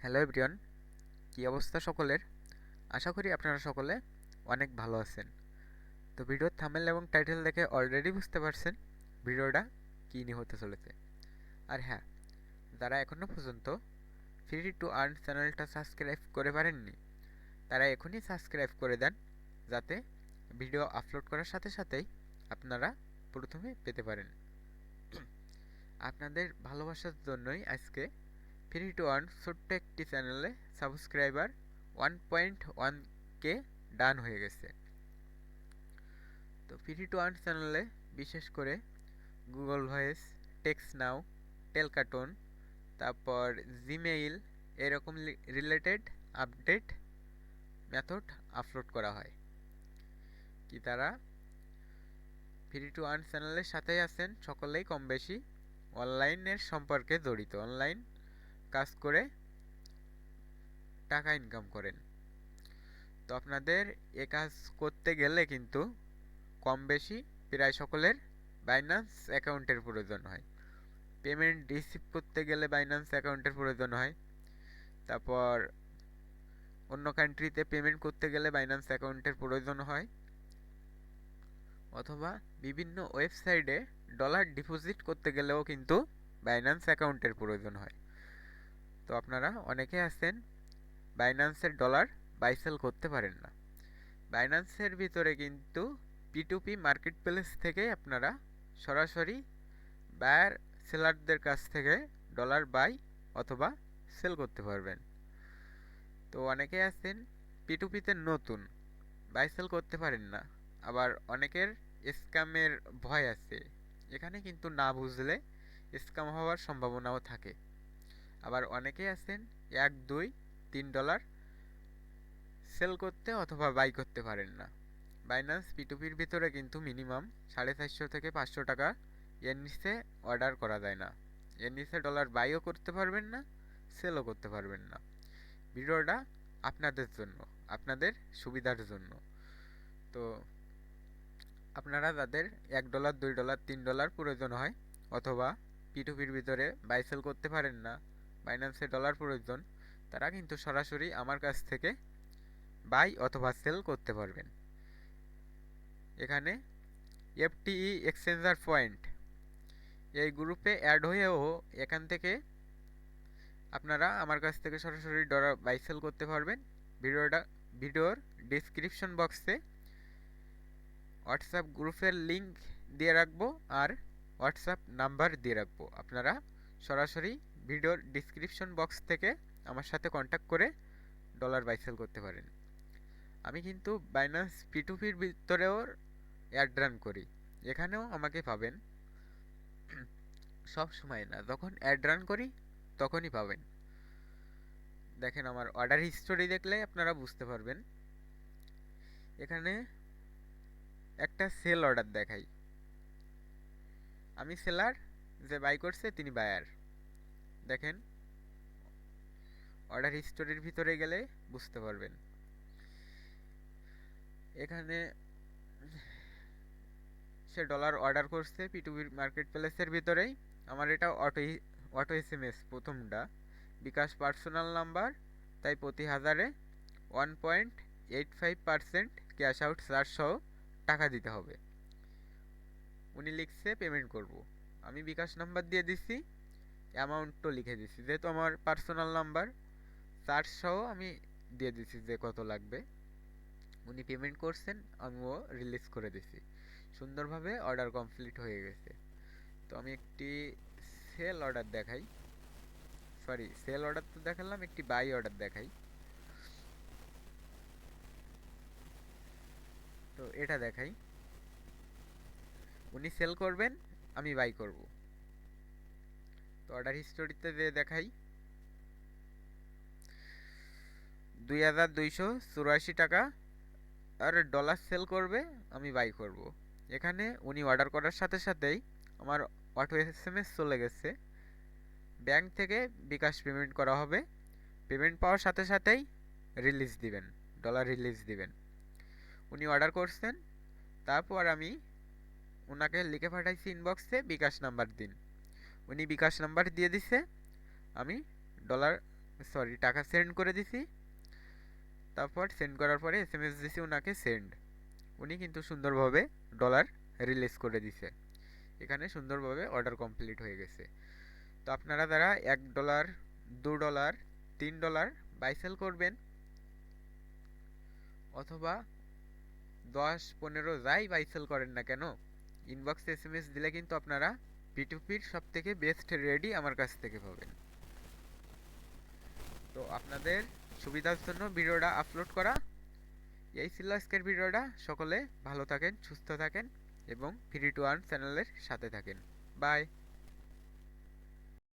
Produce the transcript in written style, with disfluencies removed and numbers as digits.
Hello everyone, কী অবস্থা সকলের? আশা করি আপনারা সকলে অনেক ভালো আছেন। তো ভিডিওর থাম্বনেল এবং টাইটেল দেখে অলরেডি বুঝতে পারছেন ভিডিওটা কী নিয়ে হতে চলেছে। আর হ্যাঁ, যারা এখনও পর্যন্ত ফ্রি টু আর্ন চ্যানেলটা সাবস্ক্রাইব করে পারেননি, তারা এখনই সাবস্ক্রাইব করে দেন, যাতে ভিডিও আপলোড করার সাথে সাথেই আপনারা প্রথমে পেতে পারেন। আপনাদের ভালোবাসার জন্যই আজকে ফ্রি টু আর্ন ছোট্ট একটি চ্যানেলে সাবস্ক্রাইবার 1.1K ডান হয়ে গেছে। তো ফ্রি টু আর্ন চ্যানেলে বিশেষ করে গুগল ভয়েস, টেক্সট নাও, টেলকার্টুন, তারপর জিমেইল এরকম রিলেটেড আপডেট মেথড আপলোড করা হয়। কি তারা ফ্রি টু আর্ন চ্যানেলের সাথেই আছেন সকলেই কম বেশি অনলাইনের সম্পর্কে জড়িত, অনলাইন কাজ করে টাকা ইনকাম করেন। তো আপনাদের এ কাজ করতে গেলে কিন্তু কম বেশি প্রায় সকলের বাইন্যান্স অ্যাকাউন্টের প্রয়োজন হয়। পেমেন্ট রিসিভ করতে গেলে বাইন্যান্স অ্যাকাউন্টের প্রয়োজন হয়। তারপর অন্য কান্ট্রিতে পেমেন্ট করতে গেলে বাইন্যান্স অ্যাকাউন্টের প্রয়োজন হয়, অথবা বিভিন্ন ওয়েবসাইটে ডলার ডিপোজিট করতে গেলেও কিন্তু বাইন্যান্স অ্যাকাউন্টের প্রয়োজন হয়। তো আপনারা অনেকে আছেন বাইন্যান্সের ডলার বাই সেল করতে পারেন না। বাইন্যান্সের ভিতরে কিন্তু পি2পি মার্কেট প্লেস থেকে আপনারা সরাসরি বায়ার সেলারদের কাছ থেকে ডলার বাই অথবা সেল করতে পারবেন। তো অনেকে আছেন পি2পিতে নতুন, বাই সেল করতে পারেন না। আবার অনেকের স্ক্যামের ভয় আছে, এখানে কিন্তু না বুঝলে স্ক্যাম হওয়ার সম্ভাবনাও থাকে। আবার অনেকে আছেন 1, 2, 3 ডলার সেল করতে অথবা বাই করতে পারেন না। বাইন্যান্স পি2পির ভিতরে কিন্তু মিনিমাম 450 থেকে 500 টাকা এর নিচে অর্ডার করা যায় না। এর নিচে ডলার বাইও করতে পারবেন না, সেলও করতে পারবেন না। ভিডিওটা আপনাদের জন্য, আপনাদের সুবিধার জন্য। তো আপনারা যাদের $1, $2, $3 প্রয়োজন হয়, অথবা পি2পির ভিতরে বাই সেল করতে পারেন না, বাইন্যান্সে ডলার প্রয়োজন, তারা কিন্তু সরাসরি আমার কাছ থেকে বাই অথবা সেল করতে পারবেন। এখানে এফটিই এক্সচেঞ্জার পয়েন্ট এই গ্রুপে অ্যাড হয়েও এখান থেকে আপনারা আমার কাছ থেকে সরাসরি ডলার বাই সেল করতে পারবেন। ভিডিওর ডিসক্রিপশন বক্সে হোয়াটসঅ্যাপ গ্রুপের লিঙ্ক দিয়ে রাখবো আর হোয়াটসঅ্যাপ নাম্বার দিয়ে রাখবো। আপনারা সরাসরি ভিডিওর ডিসক্রিপশন বক্স থেকে আমার সাথে কন্ট্যাক্ট করে ডলার বাই সেল করতে পারেন। আমি কিন্তু বাইন্যান্স পি2পির ভিতরেও অ্যাড রান করি, এখানেও আমাকে পাবেন। সব সময় না, যখন অ্যাড রান করি তখনই পাবেন। দেখেন, আমার অর্ডার হিস্টোরি দেখলে আপনারা বুঝতে পারবেন। এখানে একটা সেল অর্ডার দেখাই, আমি সেলার, যে বাই করছে তিনি বায়ার। দেখেন, অর্ডার হিস্টোরির ভিতরে গেলে বুঝতে পারবেন। এখানে সে ডলার অর্ডার করছে পি2পি মার্কেট প্লেসের ভিতরেই। আমার এটা অটো এসএমএস প্রথমটা, বিকাশ পার্সোনাল নাম্বার, তাই প্রতি হাজারে 1.85% ক্যাশ আউট চার্জ সহ টাকা দিতে হবে। উনি লিখছে পেমেন্ট করব, আমি বিকাশ নাম্বার দিয়ে দিছি, অ্যামাউন্টও লিখে দিছি, যেহেতু আমার পার্সোনাল নাম্বার, চার্জ সহ আমি দিয়ে দিছি যে কত লাগবে। উনি পেমেন্ট করছেন, আমিও রিলিজ করে দিছি। সুন্দরভাবে অর্ডার কমপ্লিট হয়ে গেছে। তো আমি একটি সেল অর্ডার দেখাই, সরি সেল অর্ডার তো দেখালাম, একটি বাই অর্ডার দেখাই। তো এটা দেখাই, উনি সেল করবেন, আমি বাই করব। তো অর্ডার হিস্টোরিতে যে দেখাই 2284 টাকা আর ডলার সেল করবে, আমি বাই করব। এখানে উনি অর্ডার করার সাথে সাথেই আমার অটো এসএমএস চলে গেছে, ব্যাংক থেকে বিকাশ পেমেন্ট করা হবে। পেমেন্ট পাওয়ার সাথে সাথেই রিলিজ দিবেন, ডলার রিলিজ দিবেন। উনি অর্ডার করছেন, তারপর আমি ওনাকে লিখে পাঠাইছি ইনবক্সে বিকাশ নাম্বার দিন। উনি বিকাশ নাম্বার দিয়ে দিছে, আমি ডলার সরি, টাকা সেন্ড করে দিছি। তারপর সেন্ড করার পরে এসএমএস দিছি ওনাকে সেন্ড। উনি কিন্তু সুন্দরভাবে ডলার রিলিজ করে দিছে। এখানে সুন্দরভাবে অর্ডার কমপ্লিট হয়ে গেছে। তো আপনারা যারা $1, $2, $3 বাই সেল করবেন, অথবা 10, 15 যাই বাই সেল করেন না কেন, ইনবক্সে এসএমএস দিলে কিন্তু আপনারা P2P-র সব থেকে বেস্ট রেডি আমার কাছ থেকে পাবেন। তো আপনাদের সুবিধার জন্য ভিডিওটা আপলোড করা। এই ছিল আজকের ভিডিওটা। সকলে ভালো থাকেন, সুস্থ থাকেন এবং ফ্রি টু আর্ন চ্যানেলের সাথে থাকেন। বাই।